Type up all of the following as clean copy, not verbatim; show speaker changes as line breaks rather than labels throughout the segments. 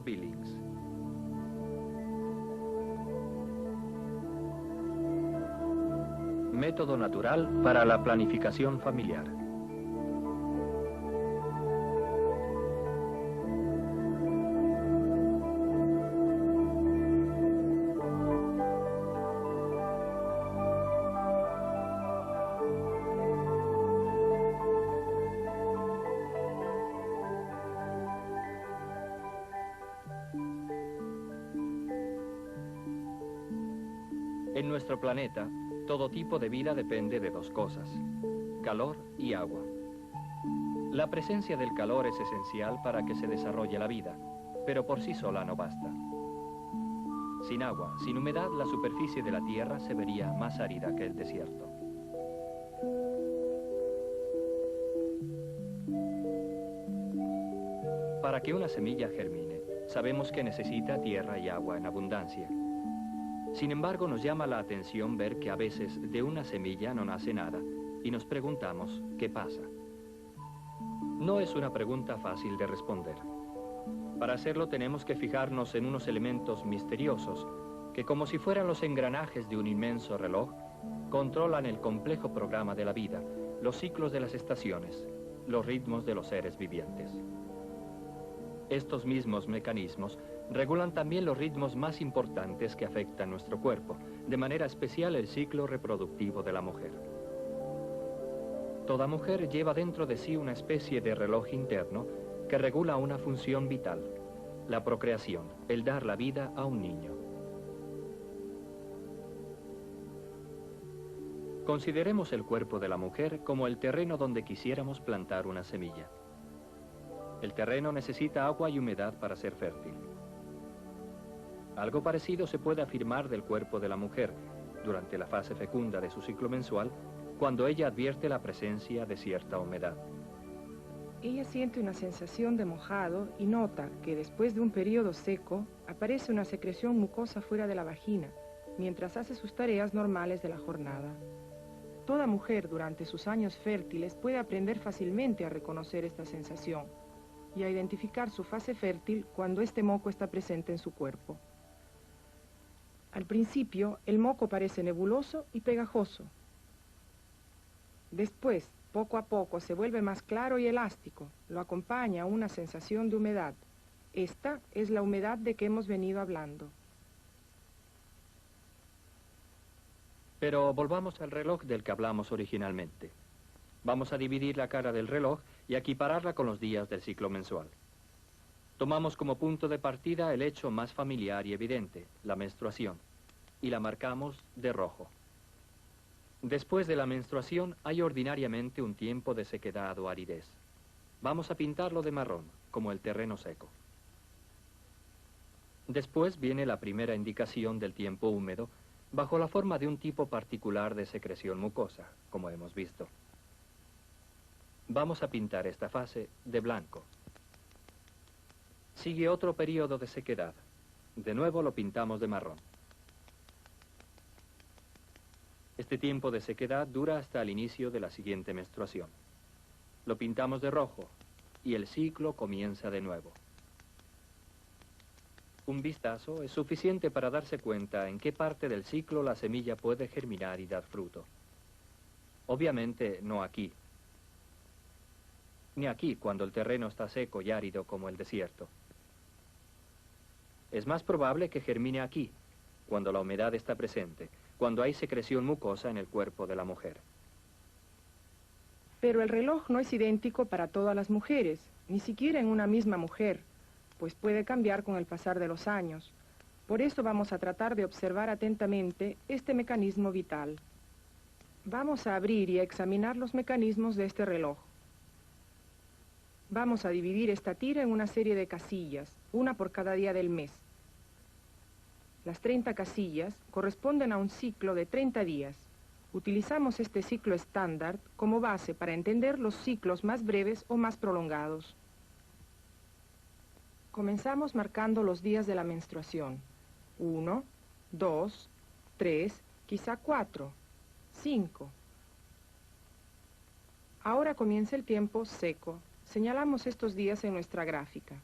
Billings. Método natural para la planificación familiar. En nuestro planeta, todo tipo de vida depende de dos cosas: calor y agua. La presencia del calor es esencial para que se desarrolle la vida, pero por sí sola no basta. Sin agua, sin humedad, la superficie de la Tierra se vería más árida que el desierto. Para que una semilla germine, sabemos que necesita tierra y agua en abundancia. Sin embargo, nos llama la atención ver que a veces de una semilla no nace nada y nos preguntamos, ¿qué pasa? No es una pregunta fácil de responder. Para hacerlo tenemos que fijarnos en unos elementos misteriosos que, como si fueran los engranajes de un inmenso reloj, controlan el complejo programa de la vida, los ciclos de las estaciones, los ritmos de los seres vivientes. Estos mismos mecanismos regulan también los ritmos más importantes que afectan nuestro cuerpo, de manera especial el ciclo reproductivo de la mujer. Toda mujer lleva dentro de sí una especie de reloj interno que regula una función vital, la procreación, el dar la vida a un niño. Consideremos el cuerpo de la mujer como el terreno donde quisiéramos plantar una semilla. El terreno necesita agua y humedad para ser fértil. Algo parecido se puede afirmar del cuerpo de la mujer durante la fase fecunda de su ciclo mensual, cuando ella advierte la presencia de cierta humedad.
Ella siente una sensación de mojado y nota que después de un periodo seco aparece una secreción mucosa fuera de la vagina, mientras hace sus tareas normales de la jornada. Toda mujer durante sus años fértiles puede aprender fácilmente a reconocer esta sensación y a identificar su fase fértil cuando este moco está presente en su cuerpo. Al principio, el moco parece nebuloso y pegajoso. Después, poco a poco, se vuelve más claro y elástico. Lo acompaña una sensación de humedad. Esta es la humedad de que hemos venido hablando.
Pero volvamos al reloj del que hablamos originalmente. Vamos a dividir la cara del reloj y equipararla con los días del ciclo mensual. Tomamos como punto de partida el hecho más familiar y evidente, la menstruación, y la marcamos de rojo. Después de la menstruación hay ordinariamente un tiempo de sequedad o aridez. Vamos a pintarlo de marrón, como el terreno seco. Después viene la primera indicación del tiempo húmedo, bajo la forma de un tipo particular de secreción mucosa, como hemos visto. Vamos a pintar esta fase de blanco. Sigue otro periodo de sequedad. De nuevo lo pintamos de marrón. Este tiempo de sequedad dura hasta el inicio de la siguiente menstruación. Lo pintamos de rojo y el ciclo comienza de nuevo. Un vistazo es suficiente para darse cuenta en qué parte del ciclo la semilla puede germinar y dar fruto. Obviamente no aquí, ni aquí cuando el terreno está seco y árido como el desierto. Es más probable que germine aquí, cuando la humedad está presente, cuando hay secreción mucosa en el cuerpo de la mujer.
Pero el reloj no es idéntico para todas las mujeres, ni siquiera en una misma mujer, pues puede cambiar con el pasar de los años. Por eso vamos a tratar de observar atentamente este mecanismo vital. Vamos a abrir y a examinar los mecanismos de este reloj. Vamos a dividir esta tira en una serie de casillas, una por cada día del mes. Las 30 casillas corresponden a un ciclo de 30 días. Utilizamos este ciclo estándar como base para entender los ciclos más breves o más prolongados. Comenzamos marcando los días de la menstruación. 1, 2, 3, quizá 4, 5. Ahora comienza el tiempo seco. Señalamos estos días en nuestra gráfica.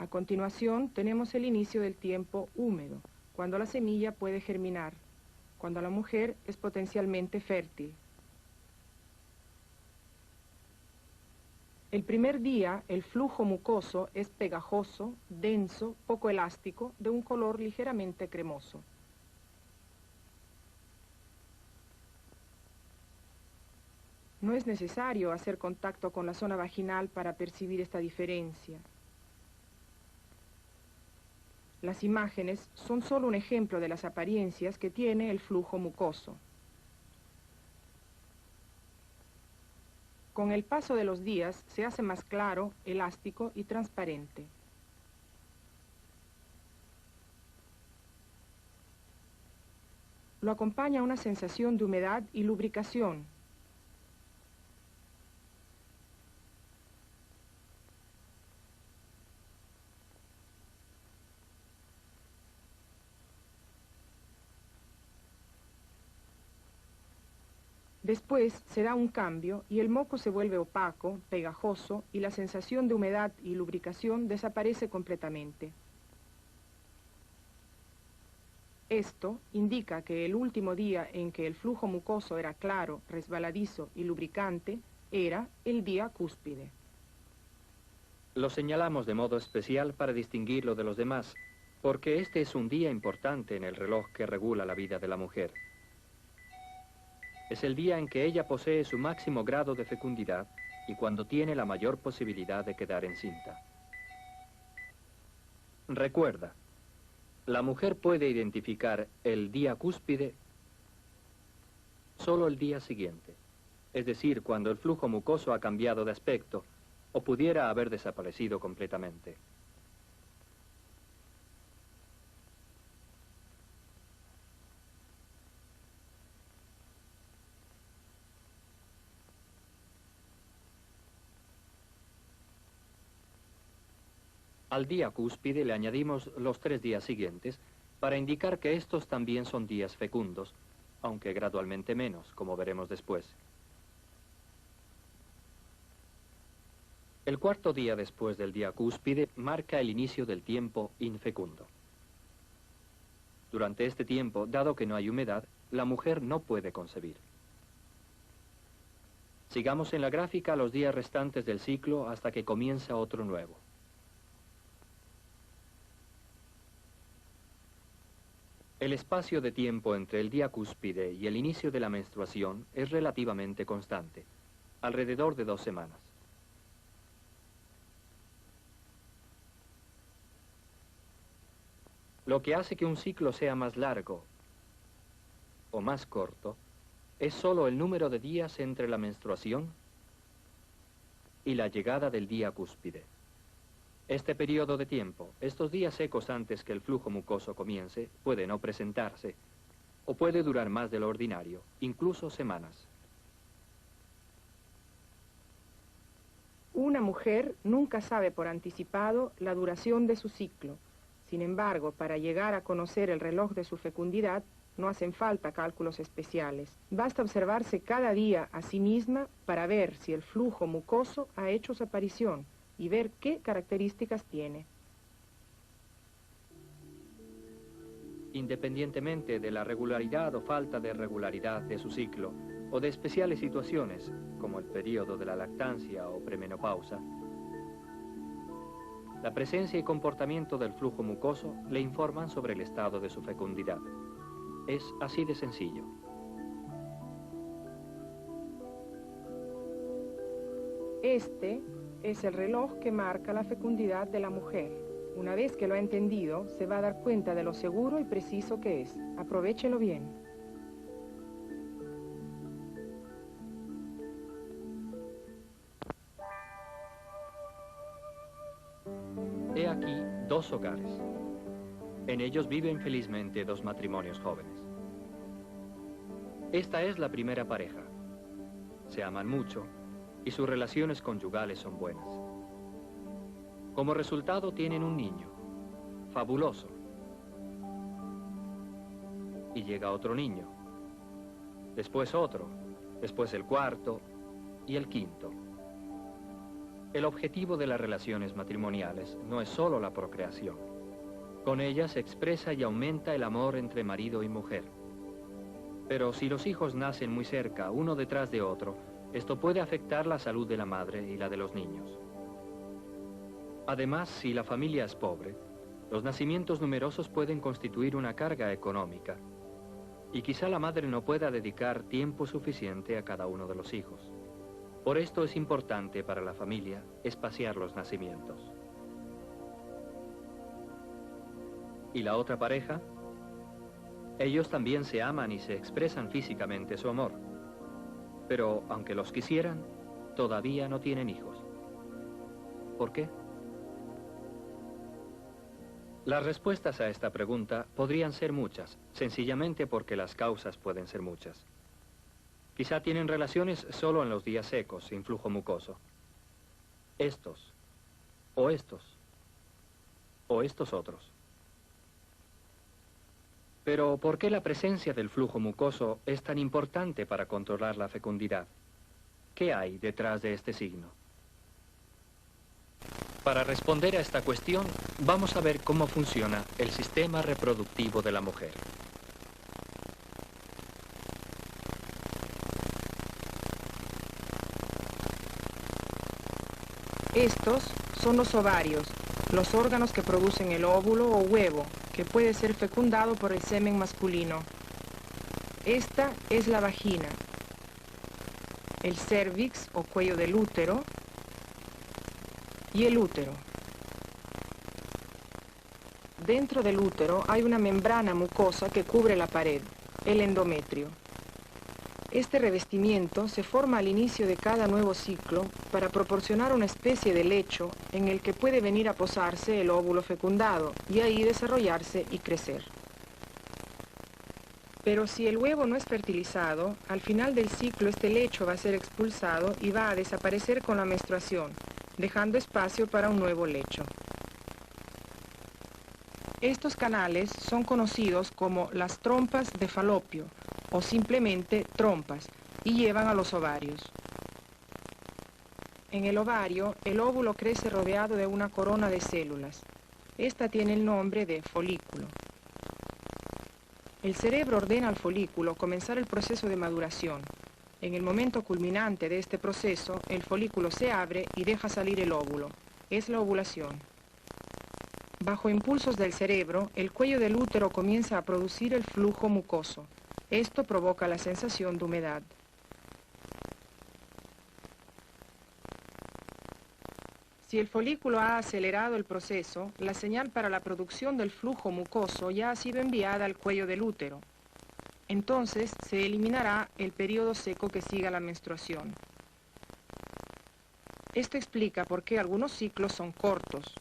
A continuación, tenemos el inicio del tiempo húmedo, cuando la semilla puede germinar, cuando la mujer es potencialmente fértil. El primer día, el flujo mucoso es pegajoso, denso, poco elástico, de un color ligeramente cremoso. No es necesario hacer contacto con la zona vaginal para percibir esta diferencia. Las imágenes son solo un ejemplo de las apariencias que tiene el flujo mucoso. Con el paso de los días se hace más claro, elástico y transparente. Lo acompaña una sensación de humedad y lubricación. Después se da un cambio y el moco se vuelve opaco, pegajoso y la sensación de humedad y lubricación desaparece completamente. Esto indica que el último día en que el flujo mucoso era claro, resbaladizo y lubricante era el día cúspide.
Lo señalamos de modo especial para distinguirlo de los demás, porque este es un día importante en el reloj que regula la vida de la mujer. Es el día en que ella posee su máximo grado de fecundidad y cuando tiene la mayor posibilidad de quedar encinta. Recuerda, la mujer puede identificar el día cúspide solo el día siguiente, es decir, cuando el flujo mucoso ha cambiado de aspecto o pudiera haber desaparecido completamente. Al día cúspide le añadimos los 3 días siguientes para indicar que estos también son días fecundos, aunque gradualmente menos, como veremos después. El cuarto día después del día cúspide marca el inicio del tiempo infecundo. Durante este tiempo, dado que no hay humedad, la mujer no puede concebir. Sigamos en la gráfica los días restantes del ciclo hasta que comienza otro nuevo. El espacio de tiempo entre el día cúspide y el inicio de la menstruación es relativamente constante, alrededor de 2 semanas. Lo que hace que un ciclo sea más largo o más corto es solo el número de días entre la menstruación y la llegada del día cúspide. Este periodo de tiempo, estos días secos antes que el flujo mucoso comience, puede no presentarse o puede durar más de lo ordinario, incluso semanas.
Una mujer nunca sabe por anticipado la duración de su ciclo. Sin embargo, para llegar a conocer el reloj de su fecundidad, no hacen falta cálculos especiales. Basta observarse cada día a sí misma para ver si el flujo mucoso ha hecho su aparición y ver qué características tiene.
Independientemente de la regularidad o falta de regularidad de su ciclo, o de especiales situaciones, como el periodo de la lactancia o premenopausa, la presencia y comportamiento del flujo mucoso le informan sobre el estado de su fecundidad. Es así de sencillo.
Este es el reloj que marca la fecundidad de la mujer. Una vez que lo ha entendido, se va a dar cuenta de lo seguro y preciso que es. Aprovéchelo bien.
He aquí 2 hogares. En ellos viven felizmente 2 matrimonios jóvenes. Esta es la primera pareja. Se aman mucho y sus relaciones conyugales son buenas. Como resultado tienen un niño, fabuloso. Y llega otro niño, después otro, después el cuarto y el quinto. El objetivo de las relaciones matrimoniales no es solo la procreación. Con ellas se expresa y aumenta el amor entre marido y mujer. Pero si los hijos nacen muy cerca, uno detrás de otro, esto puede afectar la salud de la madre y la de los niños. Además, si la familia es pobre, los nacimientos numerosos pueden constituir una carga económica y quizá la madre no pueda dedicar tiempo suficiente a cada uno de los hijos. Por esto es importante para la familia espaciar los nacimientos. ¿Y la otra pareja? Ellos también se aman y se expresan físicamente su amor. Pero, aunque los quisieran, todavía no tienen hijos. ¿Por qué? Las respuestas a esta pregunta podrían ser muchas, sencillamente porque las causas pueden ser muchas. Quizá tienen relaciones solo en los días secos, sin flujo mucoso. Estos, o estos, o estos otros. Pero, ¿por qué la presencia del flujo mucoso es tan importante para controlar la fecundidad? ¿Qué hay detrás de este signo? Para responder a esta cuestión, vamos a ver cómo funciona el sistema reproductivo de la mujer.
Estos son los ovarios, los órganos que producen el óvulo o huevo, que puede ser fecundado por el semen masculino. Esta es la vagina, el cérvix o cuello del útero y el útero. Dentro del útero hay una membrana mucosa que cubre la pared, el endometrio. Este revestimiento se forma al inicio de cada nuevo ciclo para proporcionar una especie de lecho en el que puede venir a posarse el óvulo fecundado y ahí desarrollarse y crecer. Pero si el huevo no es fertilizado, al final del ciclo este lecho va a ser expulsado y va a desaparecer con la menstruación, dejando espacio para un nuevo lecho. Estos canales son conocidos como las trompas de Falopio, o simplemente trompas, y llevan a los ovarios. En el ovario, el óvulo crece rodeado de una corona de células. Esta tiene el nombre de folículo. El cerebro ordena al folículo comenzar el proceso de maduración. En el momento culminante de este proceso, el folículo se abre y deja salir el óvulo. Es la ovulación. Bajo impulsos del cerebro, el cuello del útero comienza a producir el flujo mucoso. Esto provoca la sensación de humedad. Si el folículo ha acelerado el proceso, la señal para la producción del flujo mucoso ya ha sido enviada al cuello del útero. Entonces se eliminará el periodo seco que siga la menstruación. Esto explica por qué algunos ciclos son cortos.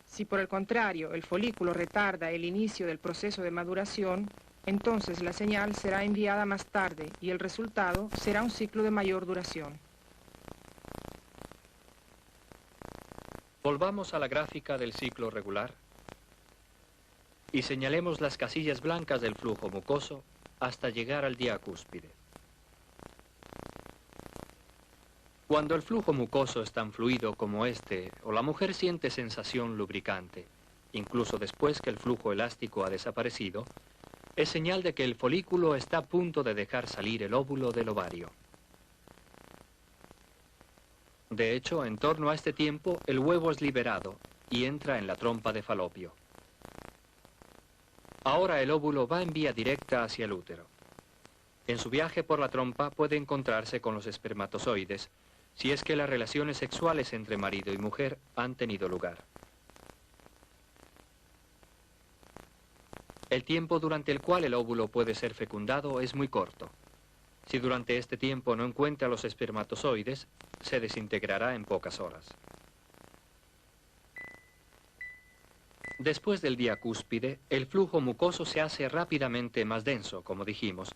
Si por el contrario el folículo retarda el inicio del proceso de maduración, entonces la señal será enviada más tarde y el resultado será un ciclo de mayor duración.
Volvamos a la gráfica del ciclo regular y señalemos las casillas blancas del flujo mucoso hasta llegar al día cúspide. Cuando el flujo mucoso es tan fluido como este, o la mujer siente sensación lubricante, incluso después que el flujo elástico ha desaparecido, es señal de que el folículo está a punto de dejar salir el óvulo del ovario. De hecho, en torno a este tiempo, el huevo es liberado y entra en la trompa de Falopio. Ahora el óvulo va en vía directa hacia el útero. En su viaje por la trompa puede encontrarse con los espermatozoides, si es que las relaciones sexuales entre marido y mujer han tenido lugar. El tiempo durante el cual el óvulo puede ser fecundado es muy corto. Si durante este tiempo no encuentra los espermatozoides, se desintegrará en pocas horas. Después del día cúspide, el flujo mucoso se hace rápidamente más denso, como dijimos,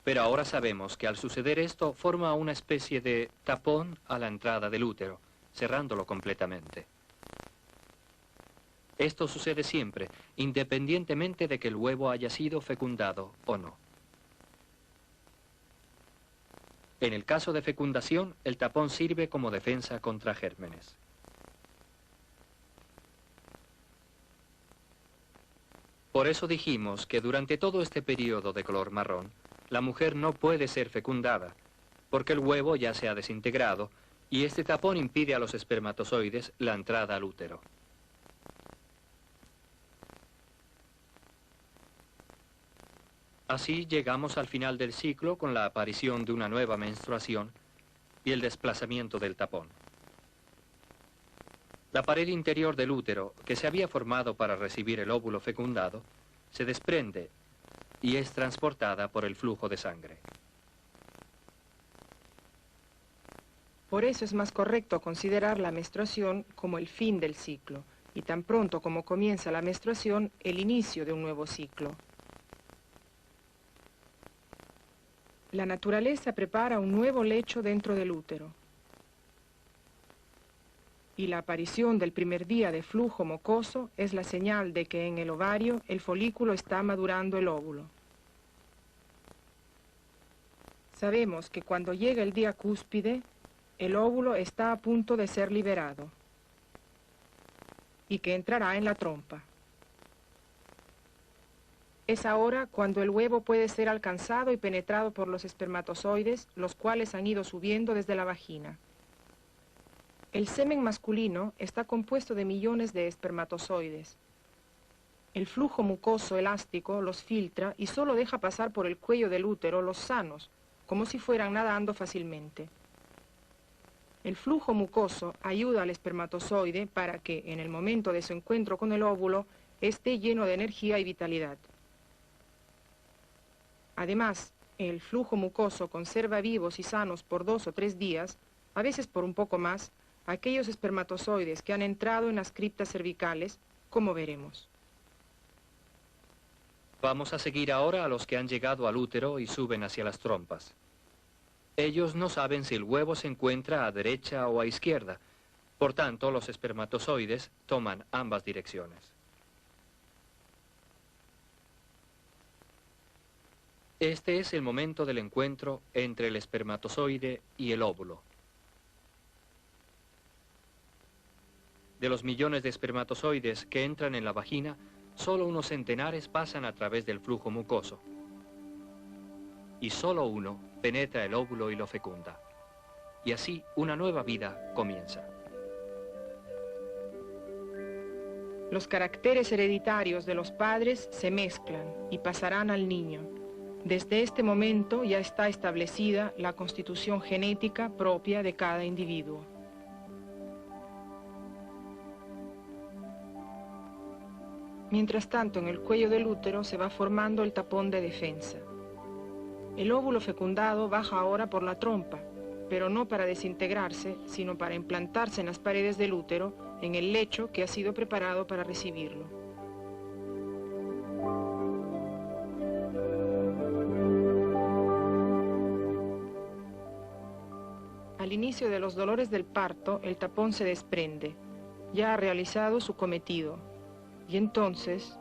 pero ahora sabemos que al suceder esto forma una especie de tapón a la entrada del útero, cerrándolo completamente. Esto sucede siempre, independientemente de que el huevo haya sido fecundado o no. En el caso de fecundación, el tapón sirve como defensa contra gérmenes. Por eso dijimos que durante todo este periodo de color marrón, la mujer no puede ser fecundada, porque el huevo ya se ha desintegrado y este tapón impide a los espermatozoides la entrada al útero. Así llegamos al final del ciclo con la aparición de una nueva menstruación y el desplazamiento del tapón. La pared interior del útero, que se había formado para recibir el óvulo fecundado, se desprende y es transportada por el flujo de sangre.
Por eso es más correcto considerar la menstruación como el fin del ciclo, y tan pronto como comienza la menstruación, el inicio de un nuevo ciclo. La naturaleza prepara un nuevo lecho dentro del útero. Y la aparición del primer día de flujo mucoso es la señal de que en el ovario el folículo está madurando el óvulo. Sabemos que cuando llega el día cúspide, el óvulo está a punto de ser liberado y que entrará en la trompa. Es ahora cuando el huevo puede ser alcanzado y penetrado por los espermatozoides, los cuales han ido subiendo desde la vagina. El semen masculino está compuesto de millones de espermatozoides. El flujo mucoso elástico los filtra y solo deja pasar por el cuello del útero los sanos, como si fueran nadando fácilmente. El flujo mucoso ayuda al espermatozoide para que, en el momento de su encuentro con el óvulo, esté lleno de energía y vitalidad. Además, el flujo mucoso conserva vivos y sanos por 2 o 3 días, a veces por un poco más, aquellos espermatozoides que han entrado en las criptas cervicales, como veremos.
Vamos a seguir ahora a los que han llegado al útero y suben hacia las trompas. Ellos no saben si el huevo se encuentra a derecha o a izquierda, por tanto los espermatozoides toman ambas direcciones. Este es el momento del encuentro entre el espermatozoide y el óvulo. De los millones de espermatozoides que entran en la vagina, solo unos centenares pasan a través del flujo mucoso. Y solo uno penetra el óvulo y lo fecunda. Y así una nueva vida comienza.
Los caracteres hereditarios de los padres se mezclan y pasarán al niño. Desde este momento ya está establecida la constitución genética propia de cada individuo. Mientras tanto, en el cuello del útero se va formando el tapón de defensa. El óvulo fecundado baja ahora por la trompa, pero no para desintegrarse, sino para implantarse en las paredes del útero, en el lecho que ha sido preparado para recibirlo. Al inicio de los dolores del parto, el tapón se desprende. Ya ha realizado su cometido. Y entonces...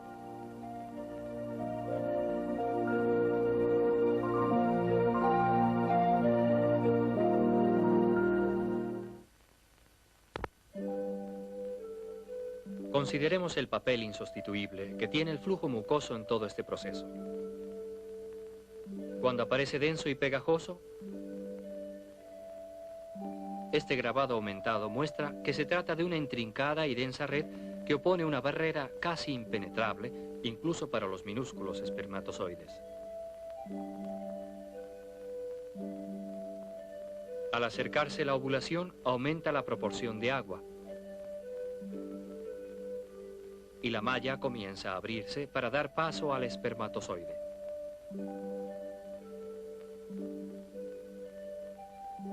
Consideremos el papel insustituible que tiene el flujo mucoso en todo este proceso. Cuando aparece denso y pegajoso, este grabado aumentado muestra que se trata de una intrincada y densa red que opone una barrera casi impenetrable, incluso para los minúsculos espermatozoides. Al acercarse la ovulación, aumenta la proporción de agua y la malla comienza a abrirse para dar paso al espermatozoide.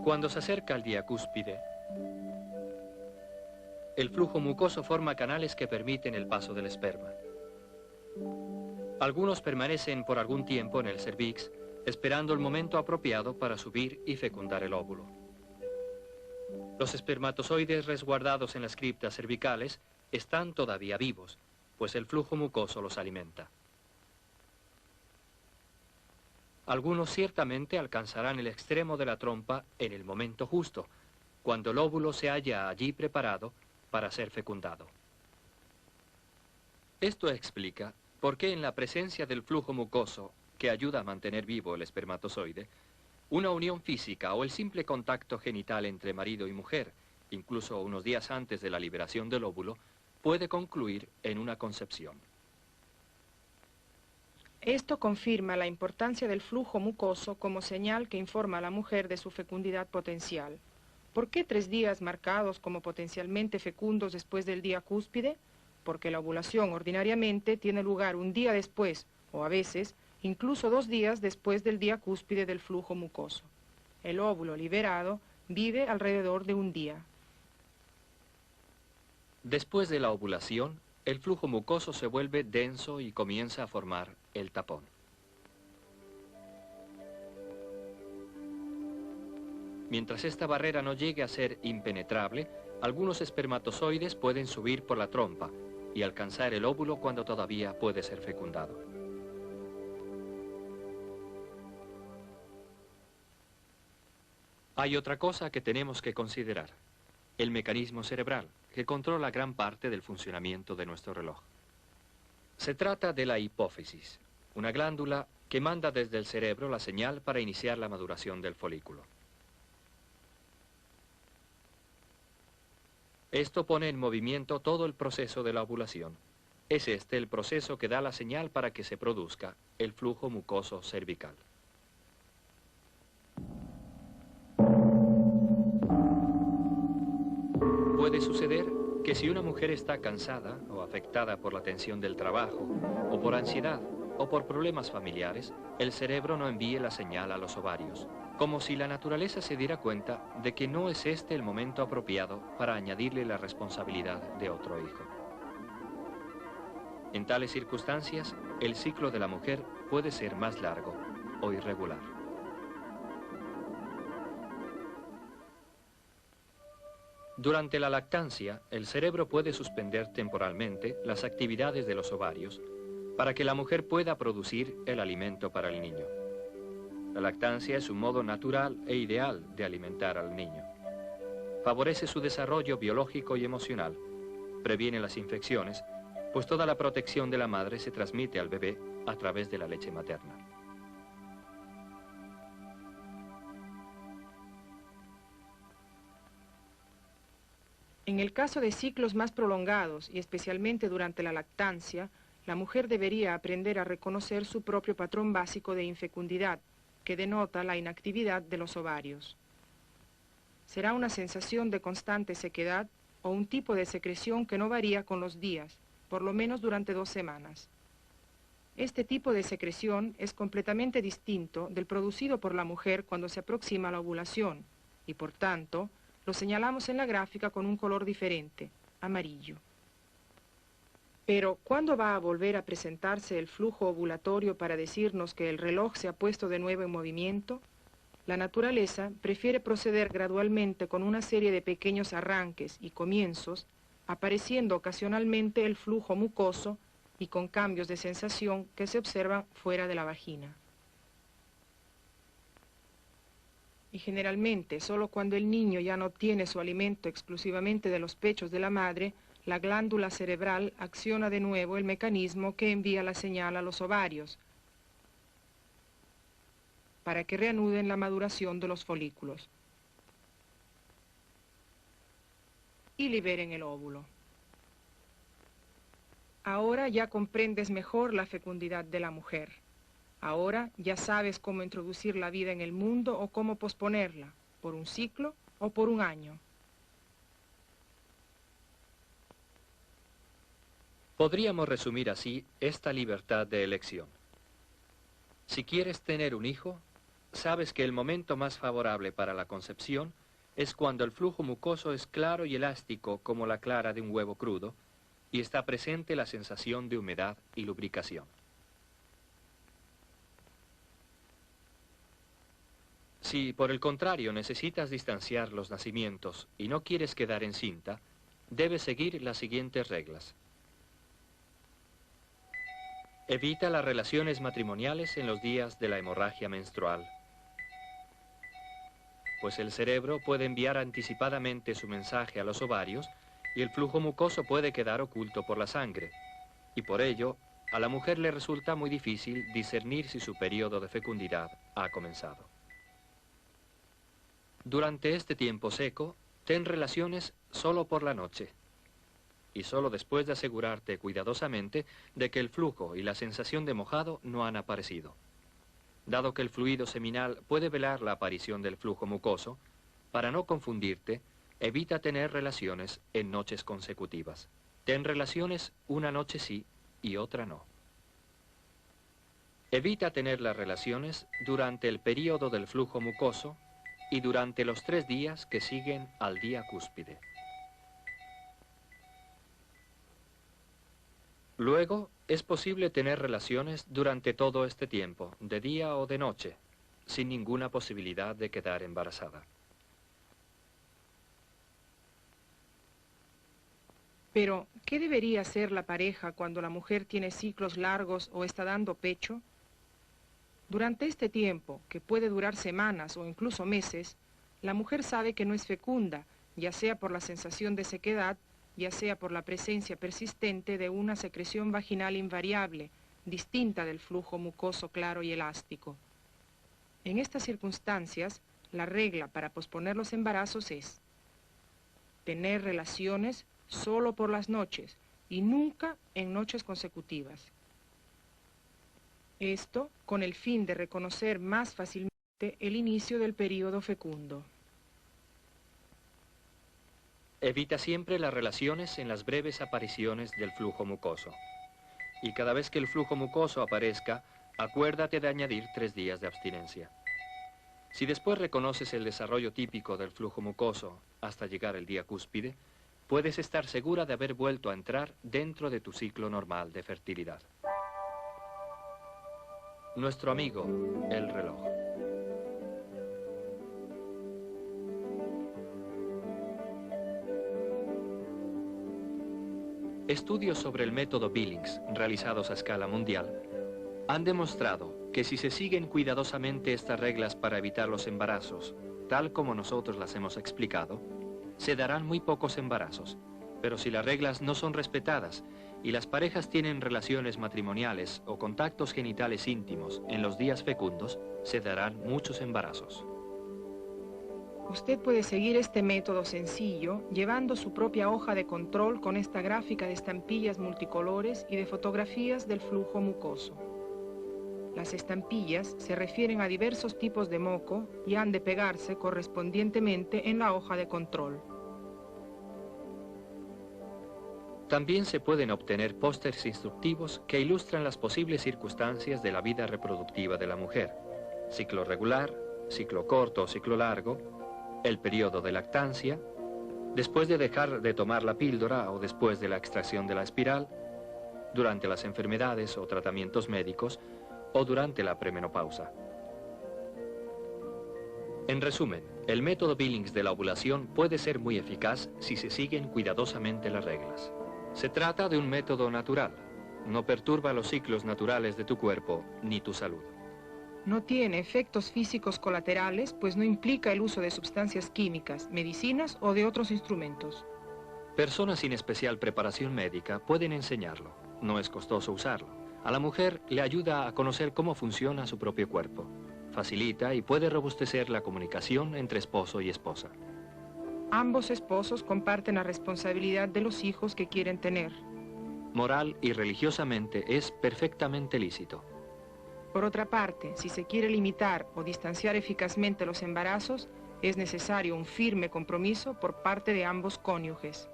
Cuando se acerca al día cúspide, el flujo mucoso forma canales que permiten el paso del esperma. Algunos permanecen por algún tiempo en el cervix, esperando el momento apropiado para subir y fecundar el óvulo. Los espermatozoides resguardados en las criptas cervicales están todavía vivos, pues el flujo mucoso los alimenta. Algunos ciertamente alcanzarán el extremo de la trompa en el momento justo, cuando el óvulo se halla allí preparado para ser fecundado. Esto explica por qué en la presencia del flujo mucoso, que ayuda a mantener vivo el espermatozoide, una unión física o el simple contacto genital entre marido y mujer, incluso unos días antes de la liberación del óvulo, puede concluir en una concepción.
Esto confirma la importancia del flujo mucoso como señal que informa a la mujer de su fecundidad potencial. ¿Por qué 3 días marcados como potencialmente fecundos después del día cúspide? Porque la ovulación ordinariamente tiene lugar un día después, o a veces, incluso 2 días después del día cúspide del flujo mucoso. El óvulo liberado vive alrededor de un día.
Después de la ovulación, el flujo mucoso se vuelve denso y comienza a formar el tapón. Mientras esta barrera no llegue a ser impenetrable, algunos espermatozoides pueden subir por la trompa y alcanzar el óvulo cuando todavía puede ser fecundado. Hay otra cosa que tenemos que considerar: el mecanismo cerebral, que controla gran parte del funcionamiento de nuestro reloj. Se trata de la hipófisis, una glándula que manda desde el cerebro la señal para iniciar la maduración del folículo. Esto pone en movimiento todo el proceso de la ovulación. Es este el proceso que da la señal para que se produzca el flujo mucoso cervical. Puede suceder que si una mujer está cansada o afectada por la tensión del trabajo, o por ansiedad, o por problemas familiares, el cerebro no envíe la señal a los ovarios, como si la naturaleza se diera cuenta de que no es este el momento apropiado para añadirle la responsabilidad de otro hijo. En tales circunstancias, el ciclo de la mujer puede ser más largo o irregular. Durante la lactancia, el cerebro puede suspender temporalmente las actividades de los ovarios para que la mujer pueda producir el alimento para el niño. La lactancia es un modo natural e ideal de alimentar al niño. Favorece su desarrollo biológico y emocional, previene las infecciones, pues toda la protección de la madre se transmite al bebé a través de la leche materna.
En el caso de ciclos más prolongados y especialmente durante la lactancia, la mujer debería aprender a reconocer su propio patrón básico de infecundidad, que denota la inactividad de los ovarios. Será una sensación de constante sequedad o un tipo de secreción que no varía con los días, por lo menos durante 2 semanas. Este tipo de secreción es completamente distinto del producido por la mujer cuando se aproxima a la ovulación y, por tanto, lo señalamos en la gráfica con un color diferente, amarillo. Pero, ¿cuándo va a volver a presentarse el flujo ovulatorio para decirnos que el reloj se ha puesto de nuevo en movimiento? La naturaleza prefiere proceder gradualmente con una serie de pequeños arranques y comienzos, apareciendo ocasionalmente el flujo mucoso y con cambios de sensación que se observan fuera de la vagina. Y generalmente, solo cuando el niño ya no obtiene su alimento exclusivamente de los pechos de la madre, la glándula cerebral acciona de nuevo el mecanismo que envía la señal a los ovarios para que reanuden la maduración de los folículos y liberen el óvulo. Ahora ya comprendes mejor la fecundidad de la mujer. Ahora ya sabes cómo introducir la vida en el mundo o cómo posponerla, por un ciclo o por un año.
Podríamos resumir así esta libertad de elección. Si quieres tener un hijo, sabes que el momento más favorable para la concepción es cuando el flujo mucoso es claro y elástico como la clara de un huevo crudo y está presente la sensación de humedad y lubricación. Si, por el contrario, necesitas distanciar los nacimientos y no quieres quedar encinta, debes seguir las siguientes reglas. Evita las relaciones matrimoniales en los días de la hemorragia menstrual, pues el cerebro puede enviar anticipadamente su mensaje a los ovarios y el flujo mucoso puede quedar oculto por la sangre, y por ello a la mujer le resulta muy difícil discernir si su periodo de fecundidad ha comenzado. Durante este tiempo seco, ten relaciones solo por la noche, y solo después de asegurarte cuidadosamente de que el flujo y la sensación de mojado no han aparecido. Dado que el fluido seminal puede velar la aparición del flujo mucoso, para no confundirte, evita tener relaciones en noches consecutivas. Ten relaciones una noche sí y otra no. Evita tener las relaciones durante el período del flujo mucoso y durante los 3 días que siguen al día cúspide. Luego, es posible tener relaciones durante todo este tiempo, de día o de noche, sin ninguna posibilidad de quedar embarazada.
Pero, ¿qué debería hacer la pareja cuando la mujer tiene ciclos largos o está dando pecho? Durante este tiempo, que puede durar semanas o incluso meses, la mujer sabe que no es fecunda, ya sea por la sensación de sequedad, ya sea por la presencia persistente de una secreción vaginal invariable, distinta del flujo mucoso claro y elástico. En estas circunstancias, la regla para posponer los embarazos es tener relaciones solo por las noches y nunca en noches consecutivas. Esto con el fin de reconocer más fácilmente el inicio del período fecundo.
Evita siempre las relaciones en las breves apariciones del flujo mucoso. Y cada vez que el flujo mucoso aparezca, acuérdate de añadir 3 días de abstinencia. Si después reconoces el desarrollo típico del flujo mucoso hasta llegar el día cúspide, puedes estar segura de haber vuelto a entrar dentro de tu ciclo normal de fertilidad. Nuestro amigo, el reloj. Estudios sobre el método Billings, realizados a escala mundial, han demostrado que si se siguen cuidadosamente estas reglas para evitar los embarazos, tal como nosotros las hemos explicado, se darán muy pocos embarazos. Pero si las reglas no son respetadas y las parejas tienen relaciones matrimoniales o contactos genitales íntimos en los días fecundos, se darán muchos embarazos.
Usted puede seguir este método sencillo llevando su propia hoja de control con esta gráfica de estampillas multicolores y de fotografías del flujo mucoso. Las estampillas se refieren a diversos tipos de moco y han de pegarse correspondientemente en la hoja de control.
También se pueden obtener pósters instructivos que ilustran las posibles circunstancias de la vida reproductiva de la mujer: ciclo regular, ciclo corto o ciclo largo, el periodo de lactancia, después de dejar de tomar la píldora o después de la extracción de la espiral, durante las enfermedades o tratamientos médicos o durante la premenopausa. En resumen, el método Billings de la ovulación puede ser muy eficaz si se siguen cuidadosamente las reglas. Se trata de un método natural. No perturba los ciclos naturales de tu cuerpo ni tu salud.
No tiene efectos físicos colaterales, pues no implica el uso de sustancias químicas, medicinas o de otros instrumentos.
Personas sin especial preparación médica pueden enseñarlo. No es costoso usarlo. A la mujer le ayuda a conocer cómo funciona su propio cuerpo. Facilita y puede robustecer la comunicación entre esposo y esposa.
Ambos esposos comparten la responsabilidad de los hijos que quieren tener.
Moral y religiosamente es perfectamente lícito.
Por otra parte, si se quiere limitar o distanciar eficazmente los embarazos, es necesario un firme compromiso por parte de ambos cónyuges.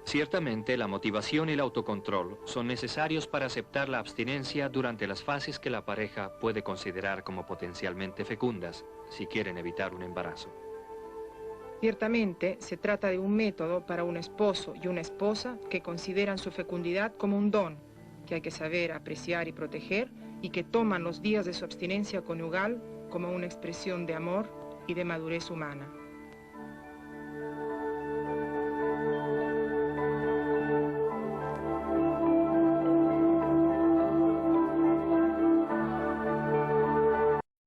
Ciertamente, la motivación y el autocontrol son necesarios para aceptar la abstinencia durante las fases que la pareja puede considerar como potencialmente fecundas, si quieren evitar un embarazo.
Ciertamente, se trata de un método para un esposo y una esposa que consideran su fecundidad como un don, que hay que saber apreciar y proteger, y que toman los días de su abstinencia conyugal como una expresión de amor y de madurez humana.